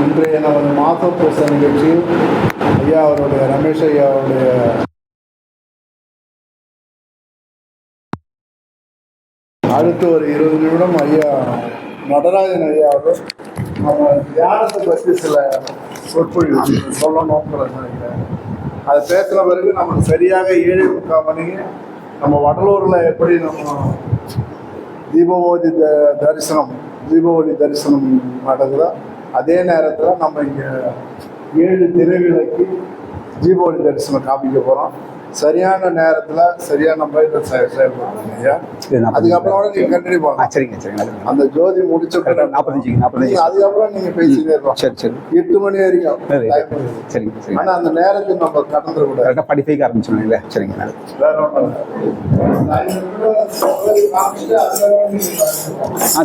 இன்றைய நமது மாத பூச நிகழ்ச்சியில் ஐயா அவருடைய ரமேஷ் ஐயா அவருடைய அடுத்து ஒரு 20 நிமிடம் ஐயா நடராஜன் ஐயா அவர் நம்ம தியானத்தை பற்றி சில சொற்பொழிவு சொல்லணும்னு நினைக்கிறேன். அது பேசுகிற பிறகு நமக்கு சரியாக 7:45 மணிக்கு நம்ம வடலூரில் எப்படி நம்ம தீபாவளி தரிசனம் நடக்குதோ அதே நேரத்தில் நம்ம இங்கே 7 திரைவிலைக்கு தீபாவளி தரிசனம் காமிக்க போகிறோம். சரியான நேரத்தில் சரியான முறையில் செயல்படுறாங்க ஐயா. அதுக்கப்புறம் நீங்கள் கண்டினியூ பண்ணலாம். சரிங்க. அந்த ஜோதி முடிச்ச 45 அதுக்கப்புறம் நீங்கள் பேசிட்டே இருக்கலாம். சரி 8 மணி வரைக்கும். சரிங்க. ஆனால் அந்த நேரத்துக்கு நம்ம கடந்துடக்கூடாது. 45 ஆரம்பிச்சிடுங்களா? சரிங்க. வேற ஒன்றும்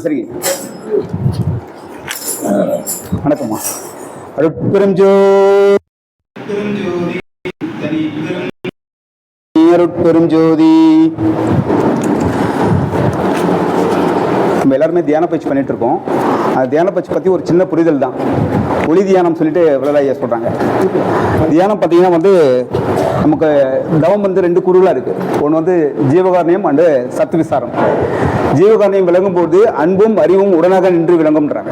சரிங்க. வணக்கம்மா. அருட்பெரும் ஜோதி நம்ம எல்லாருமே தியான பயிற்சி பண்ணிட்டு இருக்கோம். அந்த தியான பயிற்சி பற்றி ஒரு சின்ன புரிதல் தான். ஒளி தியானம் சொல்லிட்டு விளையாட சொல்கிறாங்க. தியானம் பார்த்தீங்கன்னா நமக்கு தவம் 2 கூறுகளாக இருக்குது. ஒன்று ஜீவகாரணியம் அண்டு சத்துவிசாரம். ஜீவகாரணியம் விளங்கும் போது அன்பும் அறிவும் உடனாக நின்று விளங்கும்ன்றாங்க.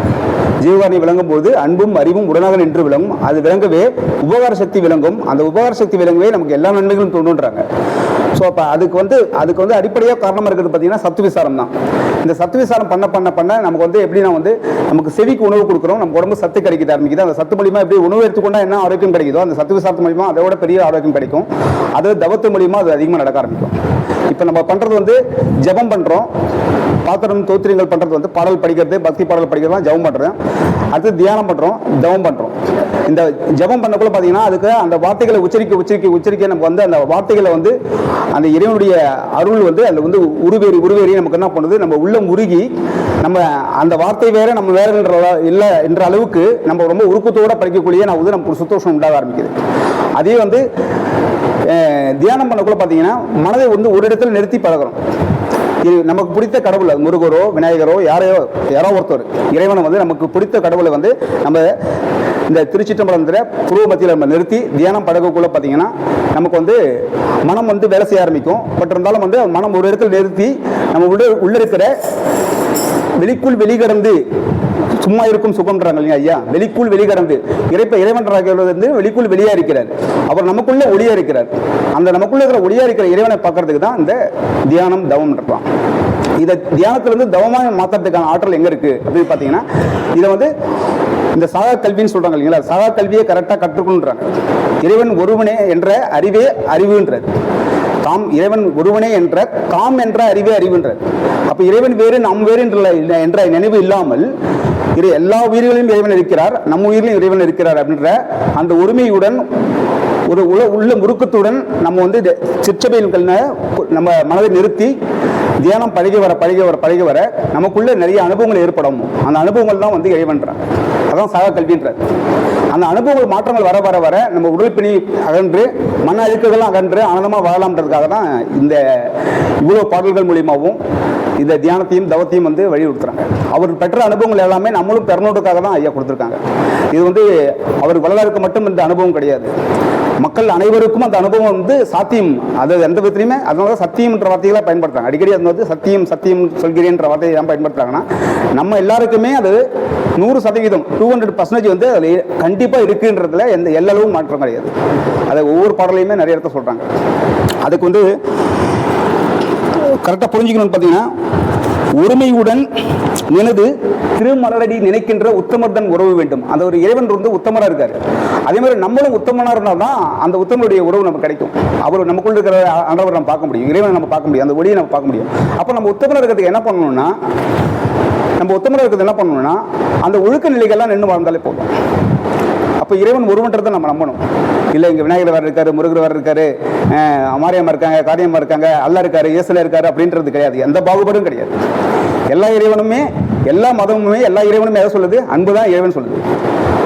ஜீவகாரணியம் விளங்கும் போது அன்பும் அறிவும் உடனாக நின்று விளங்கும். அது விளங்கவே உபகார சக்தி விளங்கும். அந்த உபகார சக்தி விளங்கவே நமக்கு எல்லா நன்மைகளும் தோன்றுன்றாங்க. ஸோ அப்போ அதுக்கு அடிப்படையாக காரணமாக இருக்கிறது பார்த்தீங்கன்னா சத்துவிசாரம் தான். இந்த சத்துவிசாரம் பண்ண நமக்கு எப்படின்னா நமக்கு செவிக்கு உணவு கொடுக்குறோம், நம்ம உடம்பு சத்து கிடைக்க ஆரம்பிக்குது. அந்த சத்து மூலியமாக எப்படி உணவு எடுத்துக்கொண்டா என்ன ஆரோக்கியம் கிடைக்குதோ அந்த சத்துவிசாரத்து மூலியமா அதோட பெரிய ஆரோக்கியம் கிடைக்கும். அது தவத்து மூலியமா அது அதிகமாக நடக்க ஆரம்பிக்கும். இப்போ நம்ம பண்ணுறது ஜபம் பண்ணுறோம், பாத்திரம் தோத்திரங்கள் பண்ணுறது பாடல் படிக்கிறது, பக்தி பாடல் படிக்கிறது தான் ஜபம் பண்ணுறோம். அடுத்து தியானம் பண்ணுறோம், தவம் பண்ணுறோம். இந்த ஜபம் பண்ணக்குள்ள பார்த்தீங்கன்னா அதுக்கு அந்த வார்த்தைகளை உச்சரிக்க நமக்கு அந்த வார்த்தைகளை அந்த இறைவனுடைய அருள் அந்த உருவேறி நமக்கு என்ன பண்ணுது, நம்ம உள்ளம் உருகி நம்ம அந்த வார்த்தை வேற நம்ம வேற இல்லை என்ற அளவுக்கு நம்ம ரொம்ப உருக்கத்தோடு படிக்கக்கூடிய நமக்கு சந்தோஷம் உண்டாக ஆரம்பிக்குது. அதே தியானம் பண்ணக்குள்ள பார்த்தீங்கன்னா மனதை ஒரு இடத்துல நிறுத்தி பழகிறோம். நமக்கு பிடித்த கடவுளை முருகரோ விநாயகரோ யாரோ ஒருத்தர் இறைவனை நமக்கு பிடித்த கடவுளை நம்ம இந்த திருச்சிற்றம்பலத்தில் புருவ மத்தியில் நம்ம நிறுத்தி தியானம் பழகக்குள்ள பார்த்தீங்கன்னா நமக்கு மனம் வேலை செய்ய ஆரம்பிக்கும். பட் இருந்தாலும் மனம் ஒரு இடத்துல நிறுத்தி நம்ம உள்ள இருக்கிற வெளிக்குள் வெளிக்கடந்து சும்மா இருக்கும் சுகம்ன்றாங்க இல்லையா ஐயா. வெளிக்குள் வெளிக்கடந்து இறைவன்றாக வெளிக்குள் வெளியா இருக்கிறார். அவர் நமக்குள்ள ஒளியா இருக்கிறார். அந்த நமக்குள்ள இருக்கிற ஒளியா இருக்கிற இறைவனை பார்க்கறதுக்கு தான் இந்த தியானம் தவம் இருக்கலாம். இதை தியானத்திலிருந்து தவமாக மாற்றுறதுக்கான ஆற்றல் எங்க இருக்கு அப்படின்னு பார்த்தீங்கன்னா இதை இந்த சாகா கல்வின்னு சொல்றாங்க இல்லைங்களா. சாகா கல்வியை கரெக்டாக கற்றுக்கணுன்றாங்க. இறைவன் ஒருவனே என்ற அறிவே அறிவுன்றது. இறைவன் ஒருவனே என்ற என்ற அறிவே அறிவுன்றது. அப்ப இறைவன் வேறு நாம் வேறு என்ற நினைவு இல்லாமல் எல்லா உயிர்களிலும் இறைவன் இருக்கிறார், நம்ம உயிரிலும் இறைவன் இருக்கிறார் அப்படின்ற அந்த ஒருமையுடன் ஒரு உள்ள முறுக்கத்துடன் நம்ம சிற்றபையில் நம்ம மனதை நிறுத்தி தியானம் பழகி வர நமக்குள்ள நிறைய அனுபவங்கள் ஏற்படும். அந்த அனுபவங்கள் தான் இறைவன்றாங்க. அதான் சாகா கல்வின்றார். அந்த அனுபவங்கள் மாற்றங்கள் வர நம்ம உடல் பிணி அகன்று மன அழுக்குகள்லாம் அகன்று ஆனந்தமாக வாழலாம்ன்றதுக்காக தான் இந்த இவ்வளோ பாடல்கள் மூலியமாகவும் இந்த தியானத்தையும் தவத்தையும் வழிபடுத்துறாங்க. அவர் பெற்ற அனுபவங்கள் எல்லாமே நம்மளும் பெறணுன்றதுக்காக தான் ஐயா கொடுத்துருக்காங்க. இது அவர் வள்ளலாருக்கு மட்டும் இந்த அனுபவம் கிடையாது, மக்கள் அனைவருக்கும் அந்த அனுபவம் சாத்தியம். அது எந்த விதத்திலையுமே அதனால சத்தியம் என்ற வார்த்தைகளை பயன்படுத்துறாங்க. அடிக்கடி அது சத்தியம் சொல்கிறேன்ற வார்த்தையை ஏன் பயன்படுத்துறாங்கன்னா நம்ம எல்லாருக்குமே அது 100% 200% அதில் கண்டிப்பாக இருக்குன்றதுல எல்லா அளவும் மாற்றம் கிடையாது. அதை ஒவ்வொரு பாடலையுமே நிறைய இடத்த சொல்றாங்க. அதுக்கு கரெக்டாக புரிஞ்சுக்கணும்னு பார்த்தீங்கன்னா ஒருமையுடன் நினைது திருமலரடி நினைக்கின்ற உத்தமர்தன் உறவு வேண்டும். அந்த ஒரு இறைவன் உத்தமராக இருக்காரு. அதே மாதிரி நம்மளும் உத்தமனாக இருந்தால் தான் அந்த உத்தமருடைய உறவு நமக்கு கிடைக்கும். அவர் நமக்குள்ள இருக்கிற ஆண்டவரை நம்ம பார்க்க முடியும், இறைவனை நம்ம பார்க்க முடியும், அந்த ஒளியை நம்ம பார்க்க முடியும். அப்போ நம்ம உத்தமராக இருக்கிறதுக்கு என்ன பண்ணணும்னா அந்த ஒழுக்க நிலைகள்லாம் நின்று வாழ்ந்தாலே போதும். அப்போ இறைவன் ஒருவன்றதை நம்ம நம்பணும். இல்லை இங்கே விநாயகர் வேறு இருக்காரு, முருகர் வேறு இருக்காரு, மாரியம்மா இருக்காங்க, காரியம்மா இருக்காங்க, அல்லா இருக்காரு, இயேசுல இருக்காரு அப்படின்றது கிடையாது. எந்த பாகுபாடும் கிடையாது. எல்லா இறைவனுமே எல்லா மதமுமே எல்லா இறைவனுமே எதை சொல்லுது? அன்பு தான் இறைவன் சொல்லுது.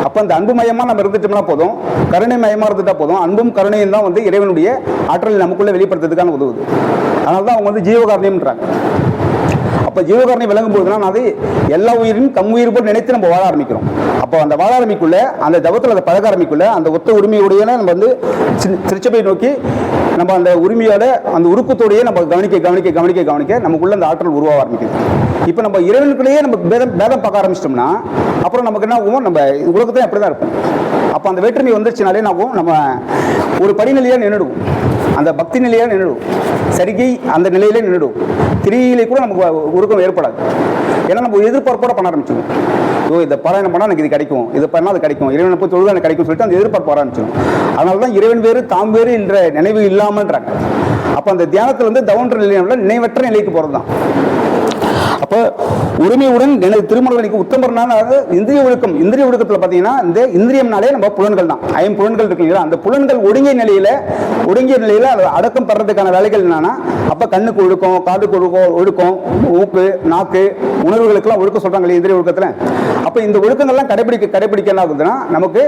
அப்போ அந்த அன்பு மயமாக நம்ம இருந்துட்டோம்னா போதும், கருணை மயமாக இருந்துட்டா போதும். அன்பும் கருணையும் தான் இறைவனுடைய ஆற்றலை நமக்குள்ளே வெளிப்படுத்துறதுக்கான உதவுது. அதனால தான் அவங்க ஜீவகாரணியம்ன்றாங்க. அப்போ ஜீவகாரணி விளங்கும் போதுனா அது எல்லா உயிரும் கம் உயிர் போல் நினைத்து நம்ம வாழ ஆரம்பிக்கிறோம். அப்போ அந்த வாழ ஆரம்பிக்குள்ள அந்த தவத்தில் அதை பழக ஆரம்பிக்குள்ள அந்த ஒத்த உரிமையுடைய நம்ம வந்து திருச்சபை நோக்கி நம்ம அந்த உரிமையோட அந்த உருக்கத்தோடையே நம்ம கவனிக்க நமக்குள்ள அந்த ஆற்றல் உருவாக ஆரம்பிக்குது. இப்போ நம்ம இறைவனுக்குள்ளேயே நம்ம பேதம் பார்க்க ஆரம்பிச்சிட்டோம்னா அப்புறம் நமக்கு என்ன ஆகும், நம்ம உலகத்தையும் அப்படி தான் இருப்போம். அப்போ அந்த வேற்றுமை வந்துருச்சுனாலே நம்ம ஒரு படிநிலையாக நின்றுடுவோம், அந்த பக்தி நிலையாக நின்றுடுவோம், சரிகை அந்த நிலையிலே நின்றுடுவோம். திரியிலே கூட நமக்கு உருக்கம் ஏற்படாது. ஏன்னா நம்ம எதிர்பார்ப்போட பண்ண ஆரம்பிச்சிடும். இதை பாராயணம் பண்ணால் எனக்கு இது கிடைக்கும், இது பண்ணால் அது கிடைக்கும், இறைவனை போய் தொழுது எனக்கு கிடைக்கும் சொல்லிட்டு அந்த எதிர்பார்ப்பு ஆரம்பிச்சிடும். அதனால தான் இறைவன் வேறு தாம் வேறு என்ற நினைவு இல்லாமன்றாங்க. அப்போ அந்த தியானத்தில் வந்து தவன்ற நிலையில நினைவற்ற நிலைக்கு போகிறது தான். அப்போ உரிமையுடன் எனது திருமணங்களுக்கு உத்தமர்னால இந்திரிய ஒழுக்கத்தில் பார்த்தீங்கன்னா இந்த இந்திரியம்னாலே நம்ம புலன்கள் தான், புலன்கள் இருக்குங்களா, அந்த புலன்கள் ஒடுங்கிய நிலையில அடக்கம் பெறதுக்கான வேலைகள் என்னன்னா, அப்போ கண்ணுக்கு ஒழுக்கம், காதுக்கு ஒழுக்கம், மூக்கு, நாக்கு, உணர்வுகளுக்கெல்லாம் ஒழுக்கம் சொல்றாங்க இந்திரிய ஒழுக்கத்தில். அப்போ இந்த ஒழுக்கங்கள்லாம் கடைபிடிக்க என்ன ஆகுதுன்னா நமக்கு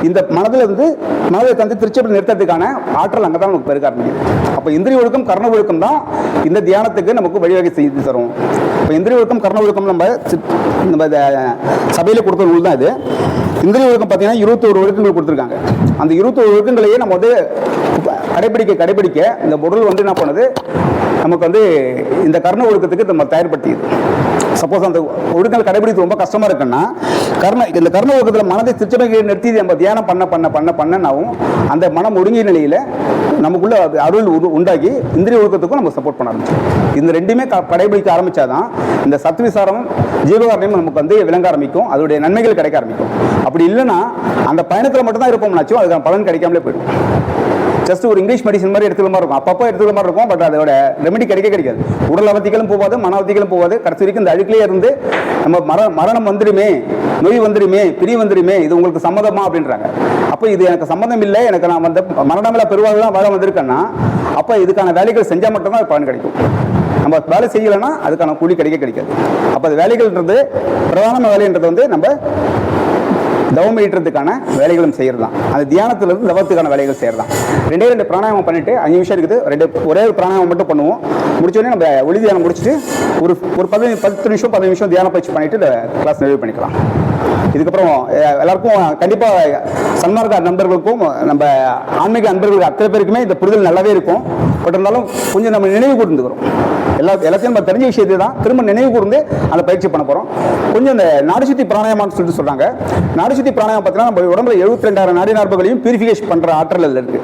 இந்த மனதை தந்து திருச்சபை நிறுத்தத்துக்கான ஆற்றல் அங்கே தான் நமக்கு பெருக ஆரம்பிக்குது. அப்போ இந்திரிய ஒழுக்கம் கர்ண ஒழுக்கம் தான் இந்த தியானத்துக்கு நமக்கு வழிவகை செய்து தரும். இப்போ இந்திரிய ஒழுக்கம் கர்ண ஒழுக்கம் நம்ம சபையில் கொடுத்த நூல் தான் இது. இந்திரிய ஒழுக்கம் பார்த்தீங்கன்னா 21 ஒழுக்கங்கள் கொடுத்துருக்காங்க. அந்த 21 ஒழுக்கங்களையே நம்ம வந்து கடைபிடிக்க இந்த பொருள் வந்து என்ன பண்ணுது, நமக்கு வந்து இந்த கர்ண ஒழுக்கத்துக்கு நம்ம தயார்படுத்திது. சப்போஸ் அந்த ஒழுக்கங்கள் கடைபிடித்து ரொம்ப கஷ்டமா இருக்குன்னா இந்த கர்ண ஒழுக்கத்தில் மனதை திருச்சபைக்கு நிறுத்தி நம்ம தியானம் பண்ணனாவும் அந்த மனம் ஒடுங்கிய நிலையில நமக்குள்ள அருள் உண்டாகி இந்திரிய ஒழுக்கத்துக்கும் நம்ம சப்போர்ட் பண்ண ஆரம்பிச்சோம். இந்த ரெண்டுமே கடைபிடிக்க ஆரம்பிச்சாதான் இந்த சத்விசாரம் ஜீவகாரணையும் நமக்கு வந்து விளங்க ஆரம்பிக்கும், அதோடைய நன்மைகள் கிடைக்க ஆரம்பிக்கும். அப்படி இல்லைன்னா அந்த பயணத்தில் மட்டும்தான் இருப்போம்னாச்சும் அதுக்கான பலன் கிடைக்காமலே போயிடும். ஜஸ்ட் ஒரு இங்கிலீஷ் மெடிசன் மாதிரி எடுத்துக்கிற மாதிரி இருக்கும், அப்பப்போ எடுத்துக்கிற மாதிரி இருக்கும். பட் அதோட ரெமெடி கிடைக்காது. உடல் அவதிகளும் போகாது, மன அவதிகளும் போகாது. கடைசி வரைக்கும் இந்த அழுக்கிலே இருந்து நம்ம மரணம் வந்துடுமே, நோய் வந்துடுமே, பிரி வந்துடுமே, இது உங்களுக்கு சம்மதமா அப்படின்றாங்க. அப்போ இது எனக்கு சம்மதம் இல்லை, எனக்கு நான் வந்து மரணமில்லா பெருவாழ்லாம் வாழ வந்திருக்கேன்னா அப்போ இதுக்கான வேலைகள் செஞ்சால் மட்டும்தான் பலன் கிடைக்கும். நம்ம வேலை செய்யலைன்னா அதுக்கான கூலி கிடைக்காது. அப்போ அது வேலைகள்ன்றது பிரதான வேலைன்றது வந்து நம்ம தவம் ஈட்டுறதுக்கான வேலைகளும் செய்கிறது தான். அந்த தியானத்திலிருந்து தவத்துக்கான வேலைகள் செய்கிறது தான். 2 பிராணாயாமம் பண்ணிட்டு 5 நிமிஷம் இருக்குது, ஒரே ஒரு பிராணாயாமம் மட்டும் பண்ணுவோம். முடிச்சோடனே நம்ம ஒளி தியானம் முடிச்சுட்டு ஒரு 10 நிமிஷம் தியான பயிற்சி பண்ணிட்டு இந்த கிளாஸ் நிறைவு பண்ணிக்கலாம். இதுக்கப்புறம் எல்லாருக்கும் கண்டிப்பாக சன்மார்க்க நண்பர்களுக்கும் நம்ம ஆன்மீக நண்பர்களுக்கு அத்தனை பேருக்குமே இந்த புரிதல் நல்லாவே இருக்கும். பட் இருந்தாலும் கொஞ்சம் நம்ம நினைவு கூர்ந்துக்கிறோம். எல்லாத்தையும் நம்ம தெரிஞ்ச விஷயத்தை தான் திரும்ப நினைவு கூர்ந்து அந்த பயிற்சி பண்ண போகிறோம். கொஞ்சம் இந்த நாடி சுத்தி பிராணாயாமம்னு சொல்லிட்டு சொல்கிறாங்க. நாடி சுத்தி பிராணாயாமம் பார்த்தீங்கன்னா நம்ம உடம்புல 72,000 நாடி நரம்புகளையும் பியூரிஃபிகேஷன் பண்ணுற ஆற்றல் இருக்குது.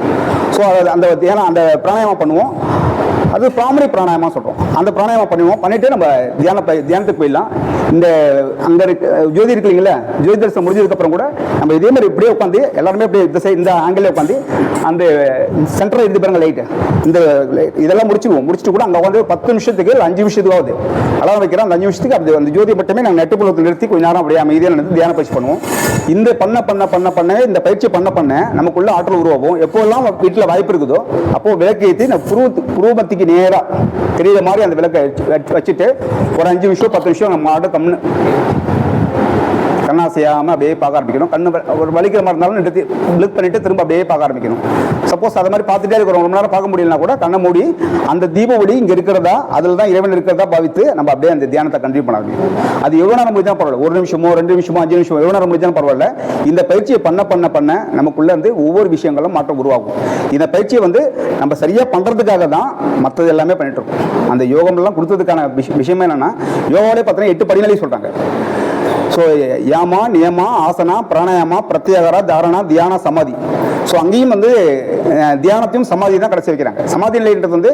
ஸோ அந்த பிராணாயாமம் பண்ணுவோம். அது பிராமரி பிராணாயாமம் சொல்கிறோம். அந்த பிராணாயாமம் பண்ணிட்டு நம்ம தியானத்துக்கு போயிடலாம். இந்த அங்கே ஜோதி இருக்கு இல்லைங்களா, ஜோதி தரிசனம் முடிஞ்சதுக்கப்புறம் கூட நம்ம இதே மாதிரி இப்படியே உட்காந்து எல்லாருமே அப்படியே இந்த ஆங்கிலே உட்காந்து அந்த சென்டரில் இருந்து பாருங்க லைட்டு, இதெல்லாம் முடிச்சுட்டு கூட அங்கே வந்து 10 நிமிஷத்துக்கு 5 நிமிஷத்துக்கு ஆகுது அலாம் வைக்கிறோம். அந்த 5 நிமிஷத்துக்கு அப்படி அந்த ஜோதி மட்டுமே நாங்கள் நெட்டுப்புலத்தில் நிறுத்தி கொஞ்ச நேரம் அப்படியே அமைதியாக நடந்து தியான பயிற்சி பண்ணுவோம். இந்த பண்ண இந்த பயிற்சி பண்ண நமக்குள்ள ஆற்றல் உருவாகும். எப்போல்லாம் வீட்டில் வாய்ப்பு இருக்குதோ அப்போ விளக்கு ஏற்றி புருவத்துக்கு நேராக தெரியுற மாதிரி அந்த விளக்கை வச்சுட்டு ஒரு 5 நிமிஷம் 10 நிமிஷம் நம்ம ஆட்டோ கண்ணா செய்யாமல் அப்படியே பார்க்க ஆரம்பிக்கணும். கண்ணு ஒரு வலிக்கிற மாதிரி இருந்தாலும் நிறுத்தி கிளிக் பண்ணிட்டு திரும்ப அப்படியே பார்க்க ஆரம்பிக்கணும். சப்போஸ் அதை மாதிரி பார்த்துட்டே இருக்கிறோம், ரொம்ப நேரம் பார்க்க முடியலனா கூட கண்ணை மூடி அந்த தீப ஒளி இங்கே இருக்கிறதா, அதில் தான் இறைவன் இருக்கிறதா பாவித்து நம்ம அப்படியே அந்த தியானத்தை கண்டினியூ பண்ண ஆரம்பிக்கும். அது எவ்வளோ நேரம் முடிஞ்சாலும் பரவாயில்ல, 1 நிமிஷமோ 2 நிமிஷமோ 5 நிமிஷமோ எவ்வளோ நேரம் முடிஞ்சாலும் பரவாயில்ல. இந்த பயிற்சியை பண்ண நமக்குள்ள வந்து ஒவ்வொரு விஷயங்களும் மாற்றம் உருவாகும். இந்த பயிற்சியை வந்து நம்ம சரியாக பண்ணுறதுக்காக தான் மற்றது எல்லாமே பண்ணிட்டு இருக்கோம். அந்த யோகம்லாம் கொடுத்ததுக்கான விஷயம் என்னன்னா, யோகாவிலே பார்த்தீங்கன்னா 8 படிநிலை சொல்கிறாங்க. ஸோ யாமா, நியமா, ஆசனா, பிராணாயாமா, பிரத்யாகாரா, தாரணா, தியான, சமாதி. ஸோ அங்கேயும் வந்து தியானத்தையும் சமாதி தான் கடைசி வைக்கிறாங்க. சமாதி நிலைன்றது வந்து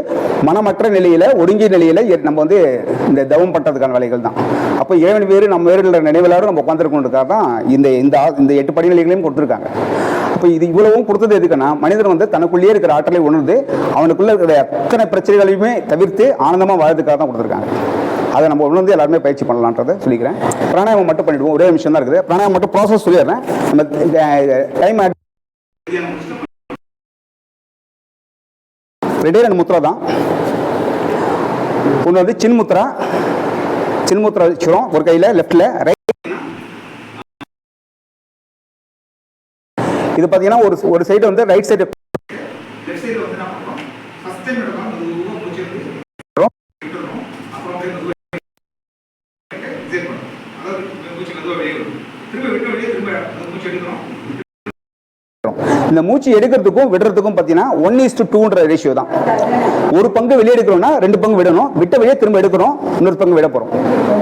மனமற்ற நிலையில் ஒடுங்கிய நிலையில் நம்ம வந்து இந்த தவம் பண்றதுக்கான வேலைகள் தான். அப்போ இறைவன் வேறு நம்ம வேறு நினைவிலாரும் நம்ம உட்காந்துருக்கணுன்றதுக்காக தான் இந்த 8 படிநிலைகளையும் கொடுத்துருக்காங்க. அப்போ இது இவ்வளவும் கொடுத்தது எதுக்குன்னா, மனிதன் வந்து தனக்குள்ளேயே இருக்கிற ஆற்றலை உணர்ந்து அவனுக்குள்ள இருக்கிற அத்தனை பிரச்சனைகளையுமே தவிர்த்து ஆனந்தமாக வாழ்றதுக்காக தான் கொடுத்துருக்காங்க. அதை நம்ம உணர்ந்து எல்லாருமே பயிற்சி பண்ணலான்றதை சொல்லிக்கிறேன். பிராணாயாமம் மட்டும் பண்ணிடுவோம், ஒரே நிமிஷம் தான் இருக்குது. பிராணாயாமம் மட்டும் ப்ராசஸ் சொல்லிடுறேன். நம்ம டைம் ரெண்டே 2 முத்ரா தான். ஒன்று வந்து சின்முத்ரா வச்சுக்கிறோம் ஒரு கையில், லெஃப்டில். இது பார்த்தீங்கன்னா ஒரு சைடு வந்து ரைட் சைடு இந்த மூச்சு எடுக்கிறதுக்கும் விடுறதுக்கும் பார்த்தீங்கன்னா 1:2ன்ற ரேஷியோ தான். ஒரு பங்கு வெளியே எடுக்கிறோம்னா 2 பங்கு விடணும், விட்ட வெளியே திரும்ப எடுக்கிறோம், இன்னொரு பங்கு விட போகிறோம்.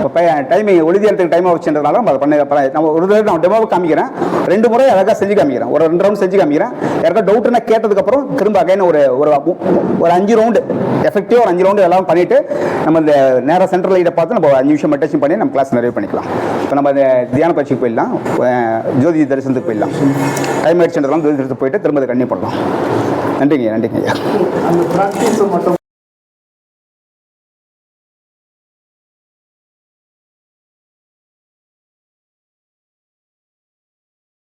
இப்போ டைமிங் ஒளிதியானத்துக்கு டைமாக வச்சுன்றதுனால நம்ம அதை பண்ண நம்ம ஒரு தடவை நான் டெமோவை காமிக்கிறேன், 2 முறை அழகாக செஞ்சு காமிக்கிறேன், ஒரு 2 ரவுண்ட் செஞ்சு காமிக்கிறேன். யாருக்கா டவுட்னா கேட்டதுக்கப்புறம் திரும்ப அகைன் ஒரு 5 ரவுண்டு எஃபெக்டிவாக ஒரு 5 ரவுண்டு எல்லாம் பண்ணிவிட்டு நம்ம இந்த நேராக சென்ட்ரல் லைட்டை பார்த்து நம்ம 5 நிமிஷம் மெடிடேஷன் பண்ணி நம்ம கிளாஸ் நிறைவு பண்ணிக்கலாம். இப்போ நம்ம தியான பயிற்சிக்கு போயிடலாம், ஜோதி தரிசனத்துக்கு போயிடலாம். டைம் ஆயிடுச்சுன்றதுலாம் ஜோதி தரிசனத்துக்கு போயிட்டு திரும்ப கண்டினியூ பண்ணலாம். நன்றிங்க ஐயா. அந்த ப்ராக்டிஸ் மட்டும்